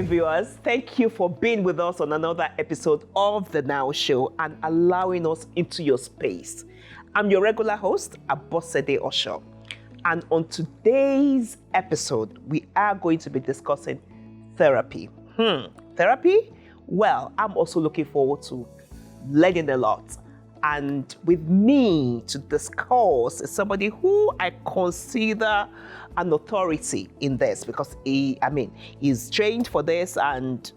viewers. Thank you for being with us on another episode of The Now Show and allowing us into your space. I'm your regular host, Abosede Osho. And on today's episode, we are going to be discussing therapy. Therapy? Well, I'm also looking forward to learning a lot. And with me to discuss is somebody who I consider an authority in this because he's trained for this and,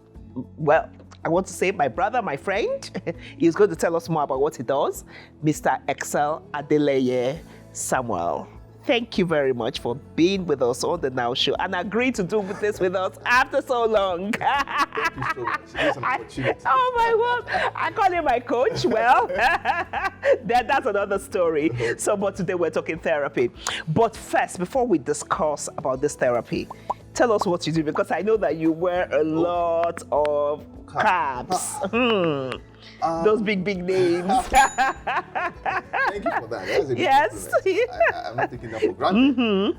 well, I want to say my brother, my friend, he's going to tell us more about what he does, Mr. Excel Adeleye-Samuel. Thank you very much for being with us on the Now Show and agreeing to do this with us after so long. Thank you so much. It is an opportunity. Oh my word. I call him my coach. Well, that's another story. But today we're talking therapy. But first, before we discuss about this therapy, tell us what you do because I know that you wear a lot of caps. Those big names. Thank you for that. That was a big compliment. I'm not taking that for granted.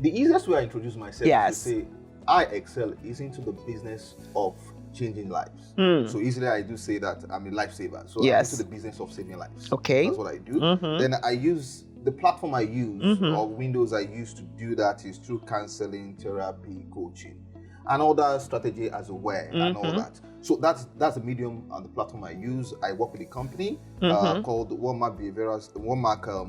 The easiest way I introduce myself is to say, I excel is into the business of changing lives. So easily I do say that I'm a lifesaver. So I'm into the business of saving lives. Okay. That's what I do. Then I use the platform I use or windows I use to do that is through counseling, therapy, coaching, and all that strategy as well and all that. So that's the medium and the platform I use. I work with a company called One Mark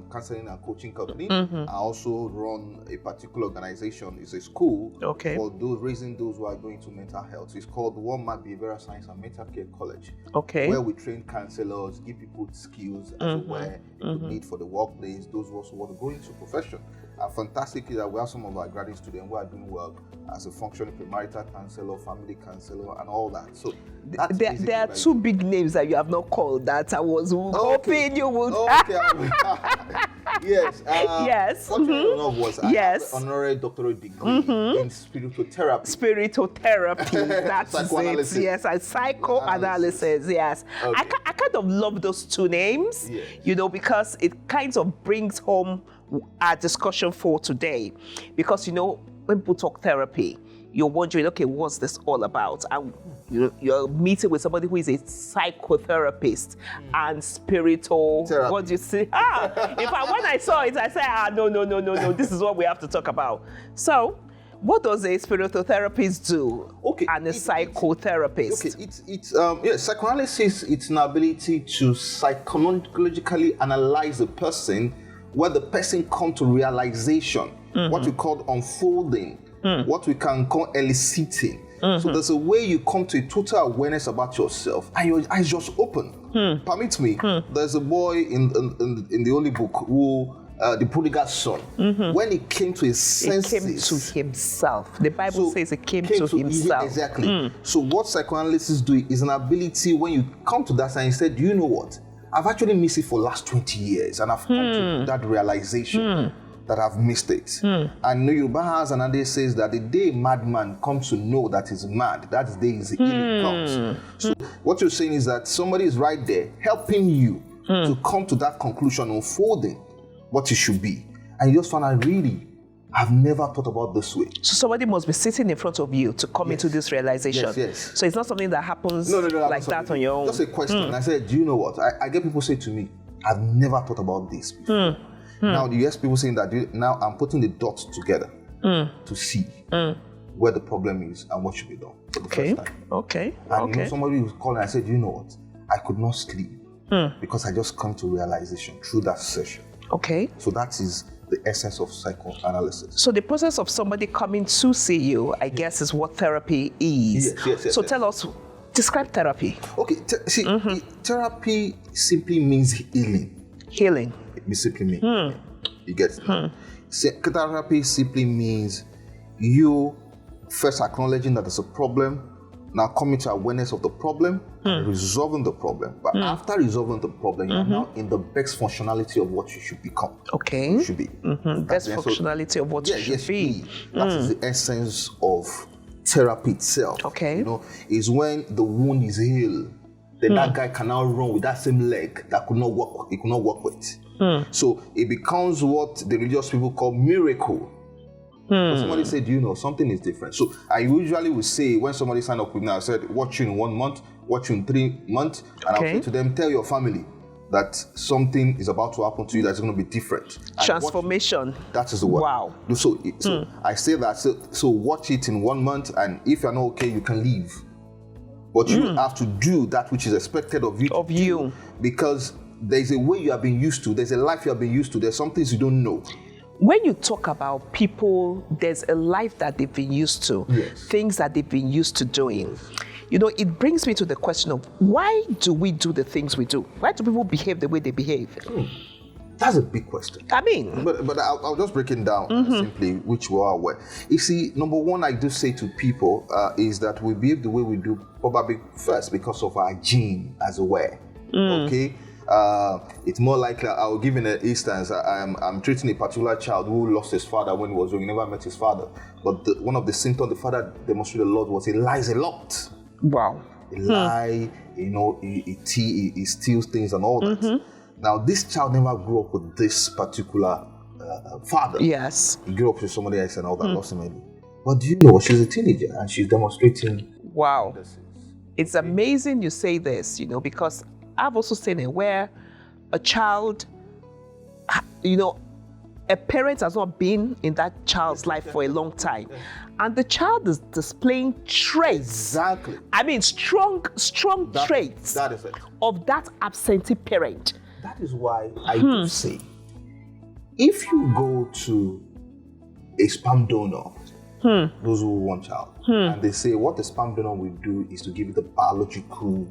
Counseling and Coaching Company. I also run a particular organization. It's a school for those raising those who are going to mental health. It's called One Mark Behavioral Science and Mental Care College. Where we train counselors, give people skills as well to need for the workplace, those who also want to go into profession. And fantastic is that we have some of our graduate students who are doing well as a functioning premarital counselor, family counselor, and all that. So there are two big names that you have not called that I was hoping you would. Yes. Yes. What you don't know was I have an honorary doctorate degree in Spiritotherapy. Spiritotherapy. That's it. Yes, and psychoanalysis. Yes. I kind of love those two names, because it kind of brings home our discussion for today. Because, when people talk therapy, you're wondering, okay, what's this all about? And you're meeting with somebody who is a psychotherapist and spiritual. Therapy. What do you say? In fact, when I saw it, I said, no, this is what we have to talk about. So, what does a spiritotherapist do? And a psychotherapist? Psychoanalysis, it's an ability to psychologically analyze a person where the person comes to realization, what we call unfolding, what we can call eliciting. So there's a way you come to a total awareness about yourself and your eyes just open. Permit me, there's a boy in the Holy Book who, the prodigal son, when he came to his senses. He came to himself. The Bible says he came to himself. Exactly. So what psychoanalysts do is an ability when you come to that and you said, do you know what? I've actually missed it for the last 20 years and I've come to that realization that I've missed it. And Yoruba has an idea says that the day a madman comes to know that he's mad, that's the day his healing comes. So what you're saying is that somebody is right there helping you to come to that conclusion, unfolding what it should be. And you just find out really, I've never thought about this way. So somebody must be sitting in front of you to come into this realization. Yes. So it's not something that happens like that on your own. Just a question. I said, do you know what? I get people say to me, I've never thought about this before. Now you hear people saying that now I'm putting the dots together to see where the problem is and what should be done for the first time. And somebody was calling and I said, you know what? I could not sleep because I just come to realization through that session. So that is the essence of psychoanalysis. So the process of somebody coming to see you, I guess, is what therapy is. Yes. Tell us, describe therapy. Therapy simply means healing. Healing. It simply means you get it. Therapy simply means you first acknowledging that there's a problem, now coming to awareness of the problem and resolving the problem. But after resolving the problem, you're now in the best functionality of what you should become. You should be. Best functionality of what you should be. That is the essence of therapy itself. Is when the wound is healed, then that guy can now run with that same leg that could not work with. So it becomes what the religious people call miracle. But somebody said, something is different. So I usually would say, when somebody signed up with me, I said, watch you in 1 month, watch you in 3 months. And I'll say to them, tell your family that something is about to happen to you that's going to be different. Transformation. That is the word. Wow. So I say that. So watch it in 1 month, and if you're not okay, you can leave. But you have to do that which is expected of you. Because there's a way you have been used to. There's a life you have been used to. There's some things you don't know. When you talk about people, there's a life that they've been used to. Yes. Things that they've been used to doing. It brings me to the question of, why do we do the things we do? Why do people behave the way they behave? That's a big question. I mean. But I'll just break it down simply, which we are aware. You see, number one, I do say to people is that we behave the way we do probably first because of our gene as aware. Okay? It's more likely, I'll give you an instance. I'm treating a particular child who lost his father when he was young. He never met his father. But one of the symptoms the father demonstrated a lot was he lies a lot. Wow. He lies, he steals things and all that. Now, this child never grew up with this particular father. Yes. He grew up with somebody else and all that, lost him maybe. But do you know, she's a teenager and she's demonstrating. Wow. It's amazing you say this, because I've also seen it where a child, a parent has not been in that child's life for a long time. And the child is displaying traits. Exactly. I mean, strong traits that is it. of that absentee parent. That is why I do say, if you go to a sperm donor, those who want child, and they say what the sperm donor will do is to give you the biological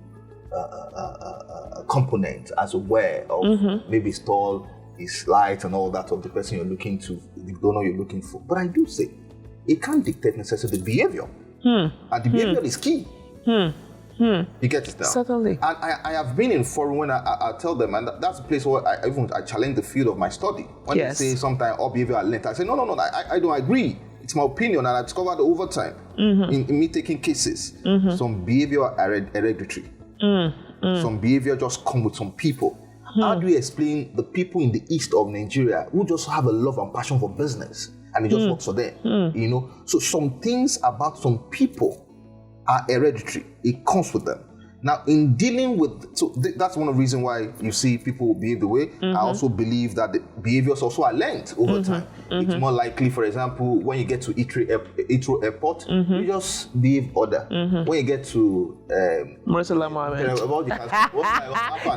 component as aware of maybe it's tall, it's light, and all that of the person you're looking to, the donor you're looking for. But I do say, it can't dictate necessarily the behavior. And the behavior is key. You get it now? Certainly. And I have been in forum when I tell them, and that's a place where I challenge the field of my study. When they say sometimes all behavior are linked, I say, no, I don't agree. It's my opinion, and I discovered over time in me taking cases, some behavior are hereditary. Some behavior just come with some people. How do you explain the people in the east of Nigeria who just have a love and passion for business and it just works for them? So some things about some people are hereditary. It comes with them. Now, in dealing with, that's one of the reasons why you see people behave the way. I also believe that the behaviors also are learned over time. It's more likely, for example, when you get to Heathrow Airport, you just behave other. When you get to Murtala Mohammed,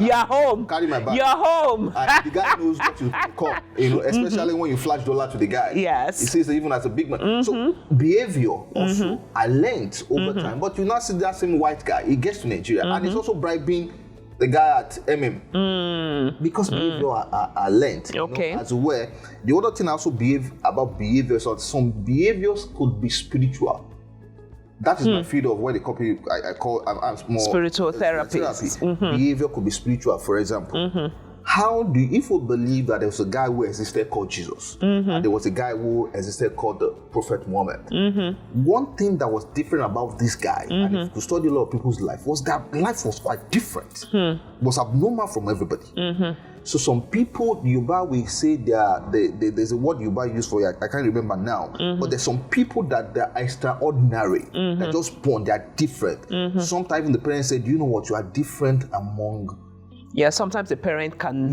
you're home. Carry my bag. You're home. The guy knows what you call, especially when you flash dollar to the guy. Yes. He sees it even as a big man. So behavior also are learned over time. But you now see that same white guy, he gets to Nigeria. And he's also bribing the guy at because behavior are learned as aware. The other thing I also about behaviors, some behaviors could be spiritual. That is my field of where the copy I call I'm more Spiritotherapy. Behavior could be spiritual, for example. How do you, if you believe that there was a guy who existed called Jesus, and there was a guy who existed called the Prophet Muhammad, one thing that was different about this guy, and if you study a lot of people's life, was that life was quite different. Was abnormal from everybody. So some people, Yoruba, we say there's a word Yoruba use for it, I can't remember now, but there's some people that they're extraordinary. They're just born, they're different. Sometimes even the parents say, do you know what, you are different among. Yeah, sometimes the parent can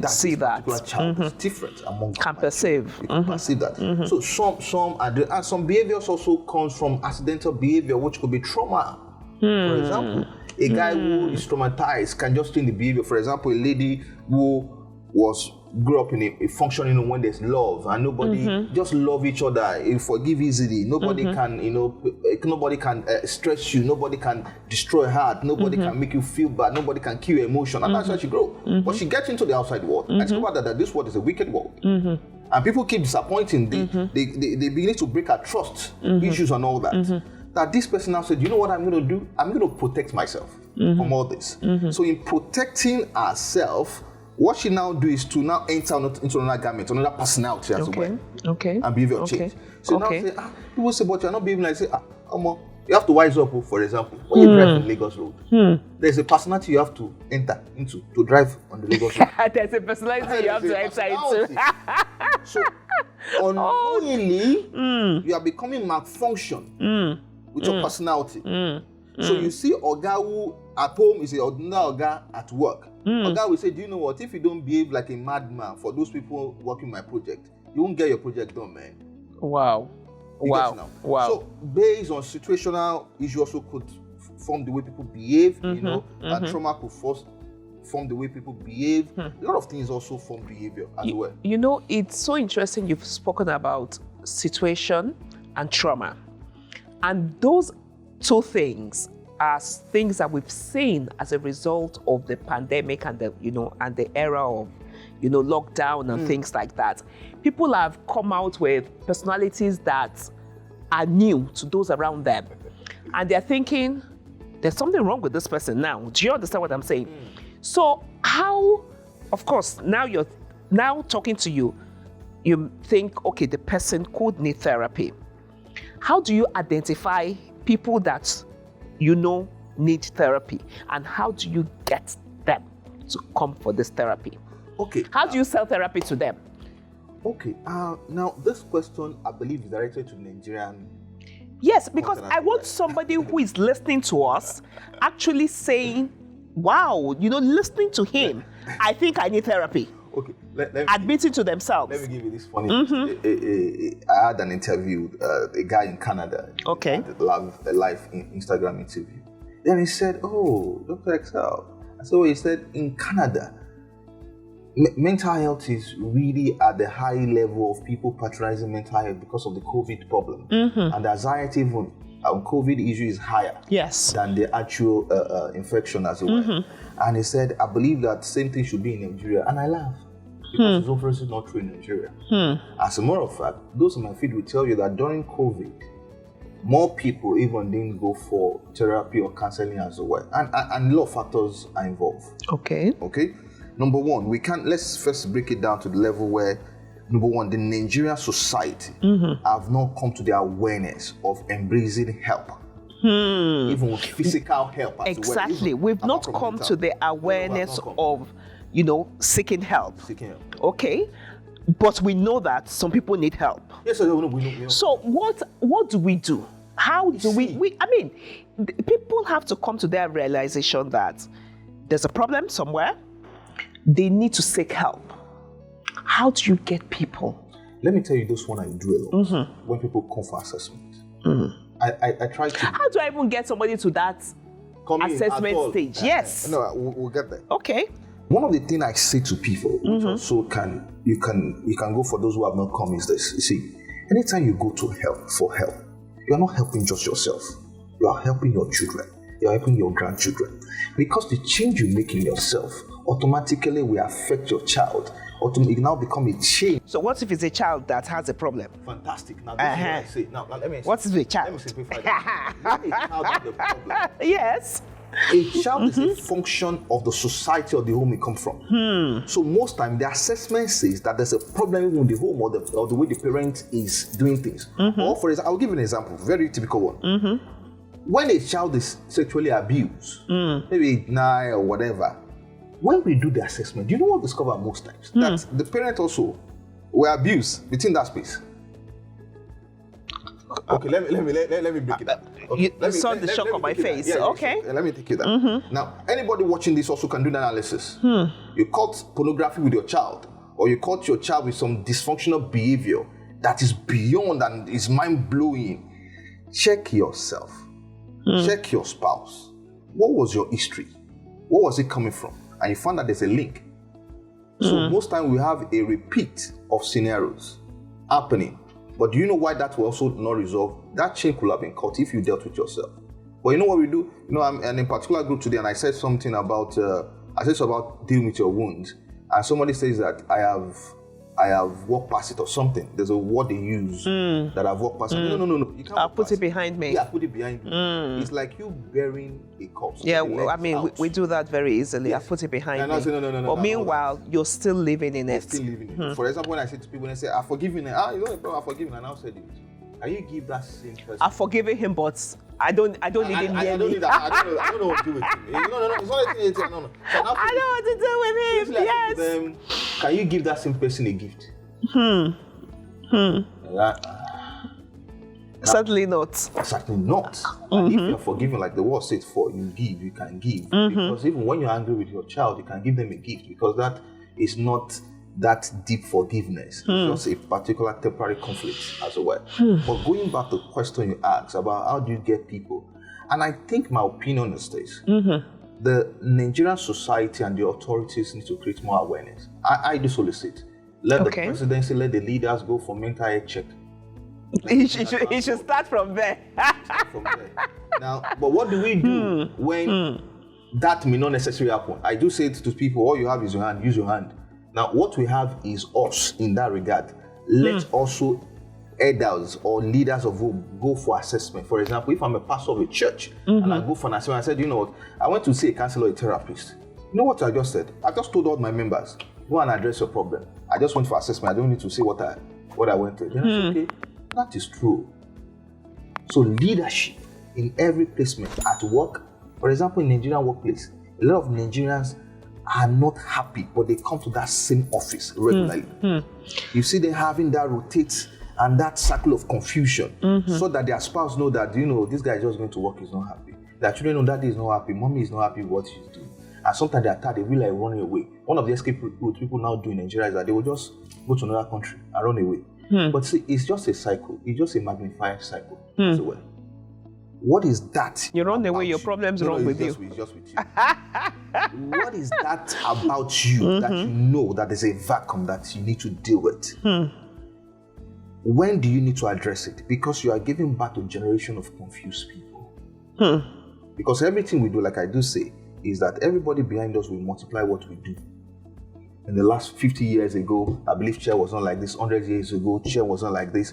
see that. Child is different among. Can perceive. You can perceive that. So some behaviors also comes from accidental behavior, which could be trauma. For example, a guy who is traumatized can just change the behavior. For example, a lady who grew up in a functioning when there's love and nobody just love each other, you forgive easily. Nobody can, nobody can stress you. Nobody can destroy heart. Nobody can make you feel bad. Nobody can kill your emotion. And that's how she grow. But she gets into the outside world and discover that this world is a wicked world. And people keep disappointing. They begin to break her trust issues and all that. That this person now said, you know what I'm going to do? I'm going to protect myself from all this. So in protecting herself, what she now do is to now enter into another garment, another personality as well. And behavior change. So now say, people say, but you're not behaving like, say, you have to wise up, for example. When you drive on Lagos Road, there's a personality you have to enter into to drive on the Lagos Road. There's a personality you have to enter into. So unknowingly, you are becoming malfunction with your personality. So you see Oga who at home is a ordinary Oga at work. Oga will say, do you know what? If you don't behave like a madman for those people working my project, you won't get your project done, man. Wow. You get it now? So based on situational issues also could form the way people behave, and trauma could form the way people behave. A lot of things also form behavior as well. You know, it's so interesting you've spoken about situation and trauma. And those two things are things that we've seen as a result of the pandemic and the era of lockdown and things like that. People have come out with personalities that are new to those around them. And they're thinking, there's something wrong with this person now. Do you understand what I'm saying? So how, of course, now talking to you, you think, okay, the person could need therapy. How do you identify people that need therapy, and how do you get them to come for this therapy? Okay. How do you sell therapy to them? Okay. Now this question, I believe, is directed to Nigerian. Yes, because I want somebody who is listening to us actually saying, wow, listening to him, I think I need therapy. Okay. Admitting to themselves. Let me give you this funny. I had an interview, a guy in Canada. Okay. Had a live Instagram interview. Then he said, "Oh, Dr. Excel." I said, "Well," he said, in Canada, mental health is really at the high level of people patronizing mental health because of the COVID problem, and the anxiety even COVID issue is higher than the actual infection as well. And he said, I believe that same thing should be in Nigeria. And I laugh because it's obviously not true in Nigeria. As a matter of fact, those in my field will tell you that during COVID, more people even didn't go for therapy or counseling as well. And a lot of factors are involved. Okay. Number one, let's first break it down to the level where, number one, the Nigerian society have not come to the awareness of embracing help. Even with physical help as exactly. well. We've not come to the awareness of, seeking help. Okay. But we know that some people need help. Yes, we know. So what do we do? How do we people have to come to their realization that there's a problem somewhere. They need to seek help. How do you get people? Let me tell you this one I do a lot when people come for assessment. I try to... How do I even get somebody to that assessment stage? Yes. No, we'll get there. Okay. One of the things I say to people, which also you can go for those who have not come, is this. You see, anytime you go to help, you are not helping just yourself. You are helping your children. You are helping your grandchildren. Because the change you make in yourself automatically will affect your child. It now become a change. So what if it's a child that has a problem? Fantastic. Now this is what I say. Now let me. What is a child? Let me simplify that. When a child has a problem. Yes. A child is a function of the society or the home it comes from. So most time the assessment says that there's a problem in the home or the way the parent is doing things. Or for example, I'll give you an example, very typical one. When a child is sexually abused, maybe 9 or whatever, when we do the assessment, do you know what we discover most times? That the parent also were abused within that space. Okay, let me break it down. Okay, you saw the shock on my face. Yeah, okay. Let me take it down. Now, anybody watching this also can do the analysis. You caught pornography with your child, or you caught your child with some dysfunctional behavior that is beyond and is mind-blowing. Check yourself. Check your spouse. What was your history? What was it coming from? And you find that there's a link. So most times we have a repeat of scenarios happening. But do you know why that will also not resolve? That chain could have been cut if you dealt with yourself. But you know what we do? I'm in a particular group today and I said something about dealing with your wounds. And somebody says that I have walked past it or something. There's a word they use that I've walked past it. No. You can't I'll put it behind me. Yeah, put it behind me. It's like you burying a corpse. Yeah, we do that very easily. Yes. I put it behind me. I say, no. But meanwhile, you're still living in it. Still living in it. For example, when I say to people, when I say, I've forgiven him. I've forgiven him. And I now said it. Can you give that same person? I've forgiven him, but I don't need him near me. I don't know what to do with him. No. It's not anything. No. I know what to do with him. Yes. Can you give that same person a gift? Certainly not. Certainly not. And if you're forgiving, like the word says, for you give, you can give. Because even when you're angry with your child, you can give them a gift, because that is not that deep forgiveness. It's just a particular temporary conflict as well. But going back to the question you asked about how do you get people, and I think my opinion is this. The Nigerian society and the authorities need to create more awareness. I do solicit. Let the presidency, let the leaders go for mental health check. He should start from there. Now, but what do we do when that may not necessarily happen? I do say it to people, all you have is your hand, use your hand. Now, what we have is us in that regard. Let's also elders or leaders of hope go for assessment. For example, if I'm a pastor of a church and I go for an assessment, I said, you know what, I went to see a counselor, a therapist. You know what I just said? I just told all my members, go and address your problem. I just went for assessment. I don't need to say what I went through. Then I said, okay, that is true. So leadership in every placement at work, for example, in Nigerian workplace, a lot of Nigerians are not happy, but they come to that same office regularly. You see them having that rotate and that circle of confusion, so that their spouse know that, you know, this guy is just going to work, he's not happy. Their children know daddy is not happy, mommy is not happy with what she's doing. And sometimes they are tired, they feel like running away. One of the escape routes people now do in Nigeria is that they will just go to another country and run away. But see, it's just a cycle. It's just a magnified cycle. So well, what is that? You run away, your problem's wrong with you. It's just with you. What is that about you that you know that there's a vacuum that you need to deal with? When do you need to address it? Because you are giving birth to a generation of confused people. Because everything we do, like I do say, is that everybody behind us will multiply what we do. In the last 50 years ago, I believe chair was not like this. 100 years ago, chair was not like this.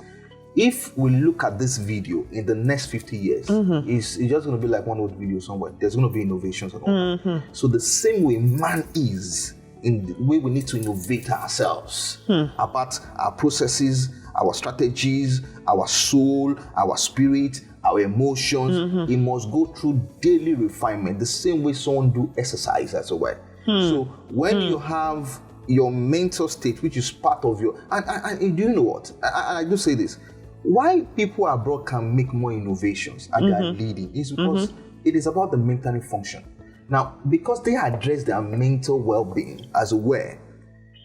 If we look at this video in the next 50 years, it's just going to be like one old video somewhere. There's going to be innovations and all that. So the same way man is, in the way we need to innovate ourselves about our processes, our strategies, our soul, our spirit, our emotions, it must go through daily refinement, the same way someone do exercise as well. So when you have your mental state, which is part of your, and do you know what? I do say this. Why people abroad can make more innovations and they are leading is because it is about the mental function. Now, because they address their mental well-being as well,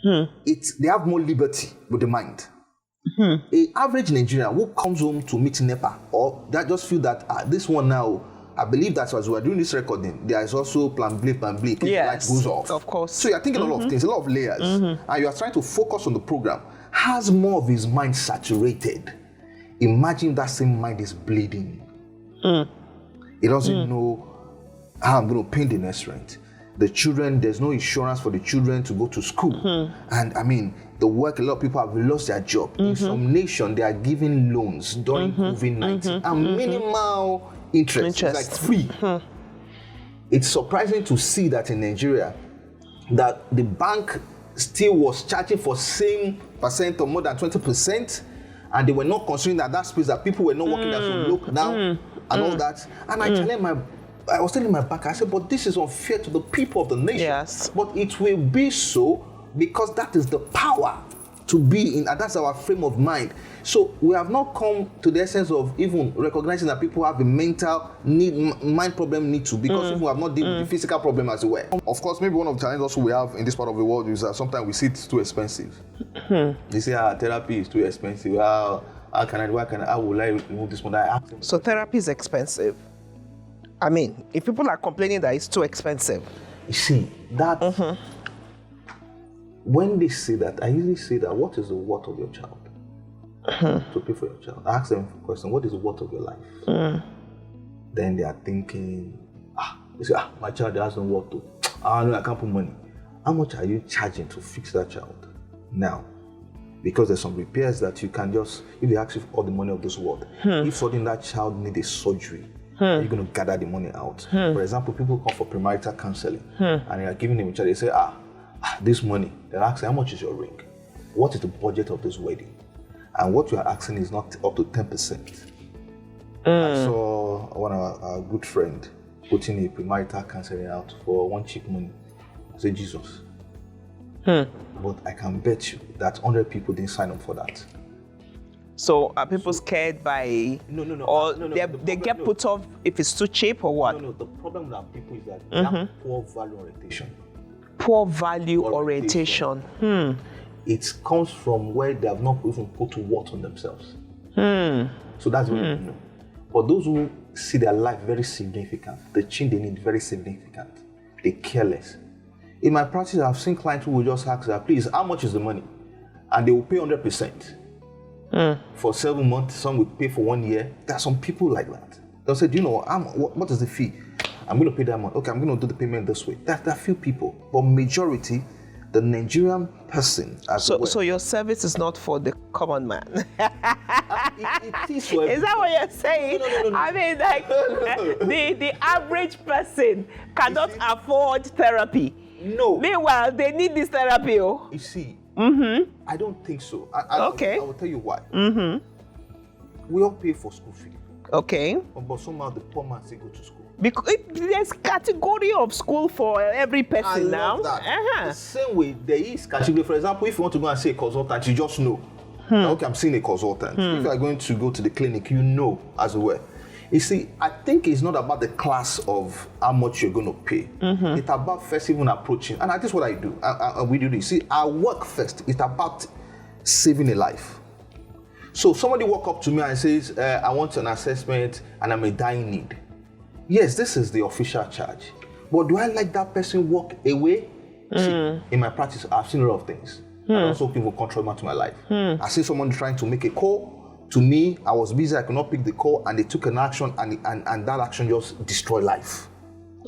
they have more liberty with the mind. A average Nigerian who comes home to meet NEPA, or that just feel that this one now, I believe that as we are doing this recording, there is also plan B, if the light goes off. Of course. So you are thinking a lot of things, a lot of layers, and you are trying to focus on the program. Has more of his mind saturated. Imagine that same mind is bleeding. He doesn't know how I'm going to pay the next rent. The children, there's no insurance for the children to go to school. And I mean, the work, a lot of people have lost their job. In some nation, they are giving loans during COVID-19 and minimal interest. It's like free. It's surprising to see that in Nigeria, that the bank still was charging for same percent or more than 20%, and they were not considering that space that people were not working there, so look down and all that. And I was telling my banker, I said, but this is unfair to the people of the nation. Yes. But it will be so because that is the power to be in, and that's our frame of mind. So we have not come to the essence of even recognizing that people have a mental need, mind problem need to, because if we have not dealt with the physical problem as well. Of course, maybe one of the challenges also we have in this part of the world is that sometimes we see it's too expensive. They say, therapy is too expensive. How will I remove this one? So therapy is expensive. I mean, if people are complaining that it's too expensive. You see, that when they say that, I usually say that, what is the worth of your child? To pay for your child. I ask them a question, what is the worth of your life? Then they are thinking, they say, my child has no worth to. No, I can't put money. How much are you charging to fix that child? Now, because there's some repairs that you can just, if they ask you for all the money of this world, if suddenly that child needs a surgery, you're going to gather the money out. For example, people come for premarital counseling and they are giving them a child, they say, this money. They're asking, how much is your ring? What is the budget of this wedding? And what you are asking is not up to 10%. I saw one of our good friend putting a premarital counseling out for one cheap money. I said, Jesus. But I can bet you that 100 people didn't sign up for that. So are people scared by? No. Or No. they get put off if it's too cheap or what? No. The problem with our people is that they have poor value orientation. Poor value orientation. It comes from where they have not even put worth on themselves. So that's what you know. But those who see their life very significant, the change they need very significant, they care less. In my practice, I've seen clients who will just ask that, please, how much is the money? And they will pay 100%. For 7 months, some will pay for 1 year. There are some people like that. They'll say, do you know, what is the fee? I'm going to pay that month. Okay, I'm going to do the payment this way. There are few people. But majority, the Nigerian person as well. So your service is not for the common man. It is for Is that what you're saying? No. I mean, like, the average person cannot afford therapy. No. Meanwhile, they need this therapy. Oh. You see, I don't think so. I will tell you why. We all pay for school fee. Okay. But somehow the poor man still go to school. Because there's category of school for every person now. I love that. The same way there is category. For example, if you want to go and see a consultant, you just know. Okay, I'm seeing a consultant. If you are going to go to the clinic, you know as well. You see, I think it's not about the class of how much you're going to pay. It's about first even approaching. And that's what I do. We do this. See, I work first. It's about saving a life. So somebody walk up to me and says, I want an assessment and I'm a dying need. Yes, this is the official charge. But do I let that person walk away? See, in my practice, I've seen a lot of things. And also people control to my life. I see someone trying to make a call to me. I was busy, I could not pick the call, and they took an action, and that action just destroyed life.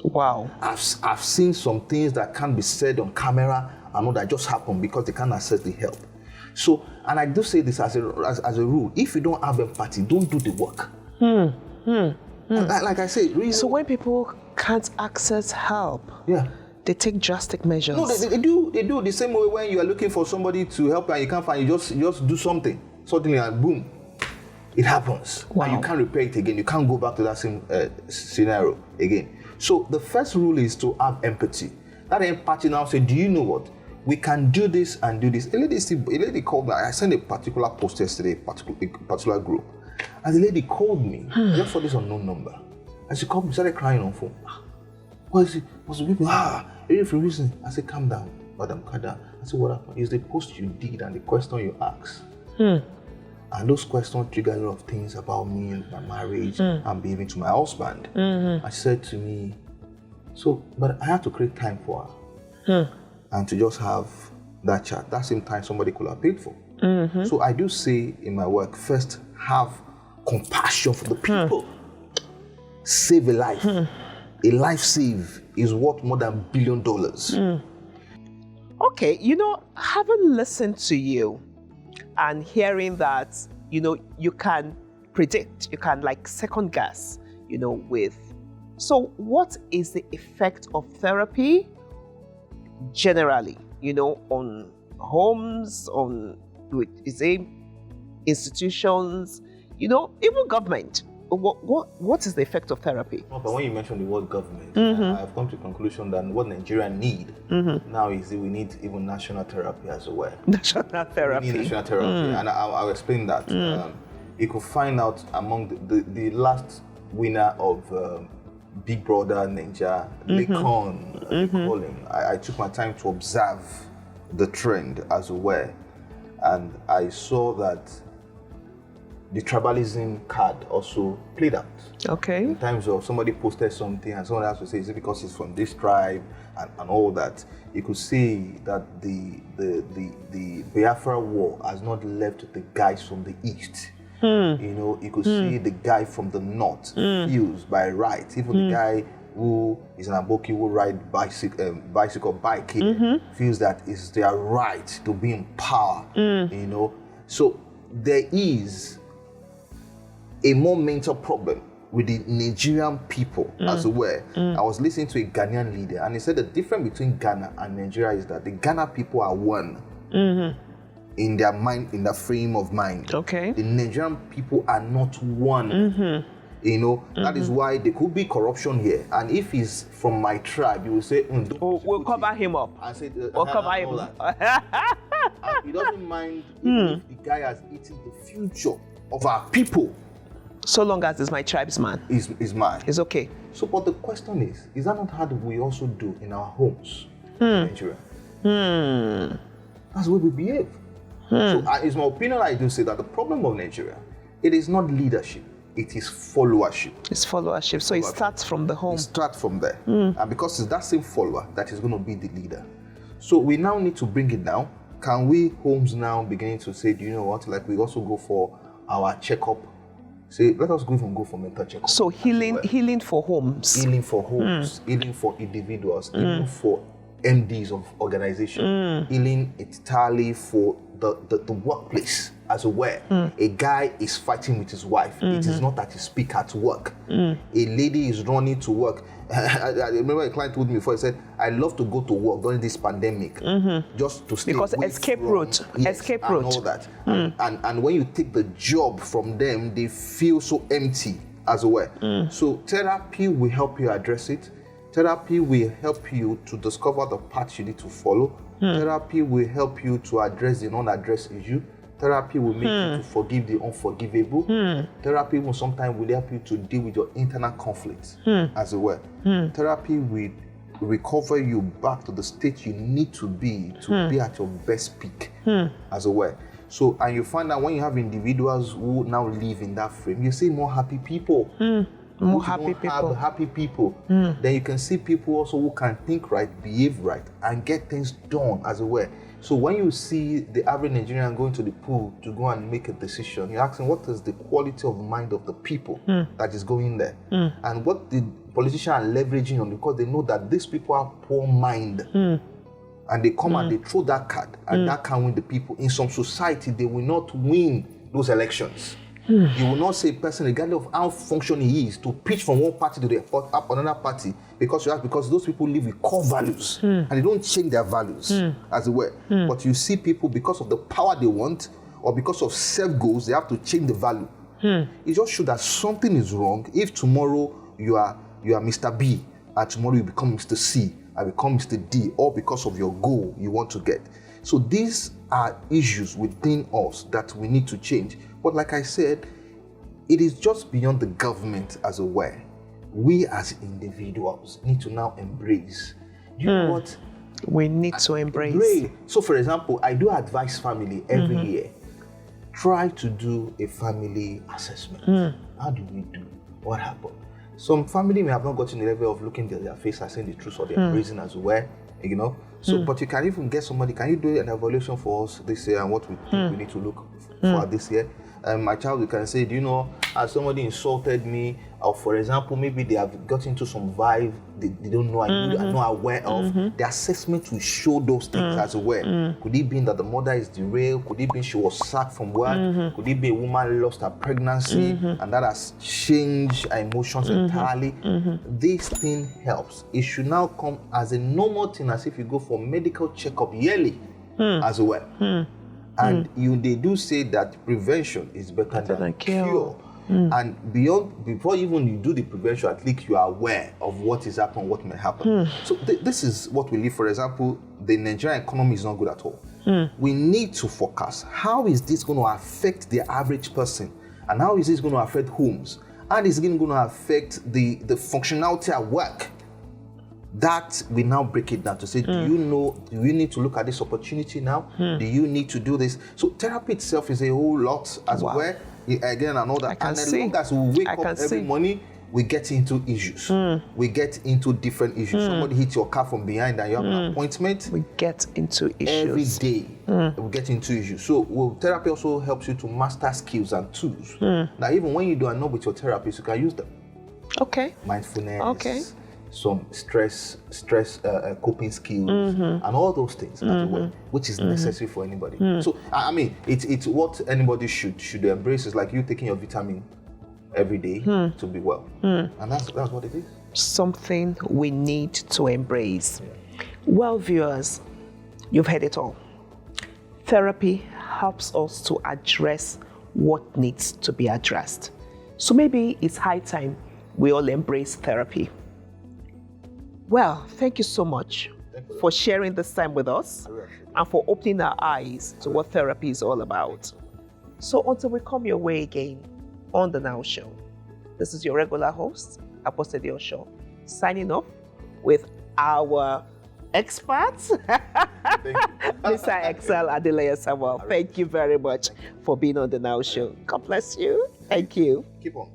Wow. I've seen some things that can't be said on camera and all that just happen because they can't access the help. So, and I do say this as a rule, if you don't have empathy, don't do the work. Like I say, really. So when people can't access help, they take drastic measures. No, they do the same way when you are looking for somebody to help and you can't find, you just do something, suddenly and boom, it happens. Wow. And you can't repair it again. You can't go back to that same scenario again. So the first rule is to have empathy. That empathy now say, do you know what? We can do this and do this. A lady called me. I sent a particular post yesterday, a particular group. And the lady called me, just for this unknown number. And she called me, started crying on phone. What is it? What's the people? For reason. I said, calm down, madam, calm down. I said, what happened? It's the post you did and the question you asked. And those questions trigger a lot of things about me and my marriage and behaving to my husband. And she said to me, but I had to create time for her. And to just have that chat. That same time somebody could have paid for. So I do say in my work, first have compassion for the people. Save a life. A life saved is worth more than $1 billion. Okay, having listened to you and hearing that, you can predict, you can second guess, with. So what is the effect of therapy generally, on homes, on institutions, even government? What is the effect of therapy? But when you mention the word government, I've come to the conclusion that what Nigeria need now is that we need even national therapy as well. National therapy. We need national therapy, and I'll explain that. You could find out among the last winner of Big Brother Ninja, Lekon, they call him. I took my time to observe the trend as well, and I saw that the tribalism card also played out. Okay. In terms of somebody posted something and someone else would say, is it because it's from this tribe and all that? You could see that the Biafra war has not left the guys from the east. You could see the guy from the north fused by right. Even the guy who is an Aboki who ride bicycle bike feels that it's their right to be in power. So there is a more mental problem with the Nigerian people as well. I was listening to a Ghanaian leader and he said the difference between Ghana and Nigeria is that the Ghana people are one in their mind, in their frame of mind. Okay. The Nigerian people are not one. That is why there could be corruption here. And if he's from my tribe, you will say, we'll cover him up. I said, we'll cover him up. He doesn't mind if the guy has eaten the future of our people. So long as it's my tribesman. Is mine. It's okay. So, but the question is that not how we also do in our homes in Nigeria? That's the way we behave. So, it's my opinion, I do say that the problem of Nigeria, it is not leadership, it is followership. It's followership. So it starts from the home. It starts from there. And because it's that same follower that is going to be the leader. So we now need to bring it down. Can we homes now beginning to say, do you know what? Like we also go for our checkup. Say, let us go for mental checkup. So healing for homes. Healing for homes, healing for individuals, healing for MDs of organization, healing entirely for the workplace as well. A guy is fighting with his wife. It is not that he speak at work. A lady is running to work. I remember a client told me before, he said, I love to go to work during this pandemic just to stay because away escape from, route, escape route, and all that. And when you take the job from them, they feel so empty as well. So therapy will help you address it. Therapy will help you to discover the path you need to follow. Therapy will help you to address the non-addressed issue. Therapy will make you to forgive the unforgivable. Therapy will sometimes will help you to deal with your internal conflicts as well. Therapy will recover you back to the state you need to be at your best peak as well. So, and you find that when you have individuals who now live in that frame, you see more happy people. More happy people. Happy people. Then you can see people also who can think right, behave right, and get things done as well. So when you see the average Nigerian going to the pool to go and make a decision, you're asking what is the quality of mind of the people that is going there, and what the politicians are leveraging on, because they know that these people have poor mind, and they come and they throw that card, and that can win the people. In some society, they will not win those elections. You will not say a person, regardless of how functioning he is, to pitch from one party to the another party, because those people live with core values and they don't change their values as well. But you see people, because of the power they want or because of self goals, they have to change the value. It just shows that something is wrong. If tomorrow you are Mr. B and tomorrow you become Mr. C and become Mr. D, all because of your goal you want to get. So these are issues within us that we need to change. But like I said, it is just beyond the government as well. We as individuals need to now embrace. Do you know what? We need to embrace. So for example, I do advise family every year. Try to do a family assessment. How do we do? What happened? Some family may have not gotten the level of looking at their face and saying the truth or their reason as well. You know, so but you can even get somebody. Can you do an evaluation for us this year and what we think we need to look for this year? My child, you can say, do you know, as somebody insulted me, or for example, maybe they have got into some vibe they don't know, I'm not aware of. The assessment will show those things as well. Could it be that the mother is derailed? Could it be she was sacked from work? Could it be a woman lost her pregnancy and that has changed her emotions entirely? This thing helps. It should now come as a normal thing, as if you go for medical checkup yearly as well. And they do say that prevention is better than cure. And before even you do the prevention, at least you are aware of what is happening, what may happen. So this is what we live. For example, the Nigerian economy is not good at all. We need to focus. How is this going to affect the average person? And how is this going to affect homes? And is it going to affect the functionality at work? That we now break it down to say, do you need to look at this opportunity now? Do you need to do this? So therapy itself is a whole lot as well. Again, and all that. And as long as we wake up every morning, we get into issues. We get into different issues. Somebody hits your car from behind and you have an appointment. We get into issues. Every day, we get into issues. So therapy also helps you to master skills and tools. Now, even when you do not with your therapist, you can use them. Okay. Mindfulness. Okay. Some stress coping skills and all those things as well, which is necessary for anybody. So I mean, it's what anybody should embrace. Is like you taking your vitamin every day to be well, and that's what it is. Something we need to embrace. Well, viewers, you've heard it all. Therapy helps us to address what needs to be addressed. So maybe it's high time we all embrace therapy. Well, thank you so much for sharing this time with us and for opening our eyes to what therapy is all about. So until we come your way again on the Now Show, this is your regular host, Apostle Osho, signing off with our experts, Mr. Excel Adeleye-Samuel. Thank you very much for being on the Now Show. God bless you. Thank you. Keep on.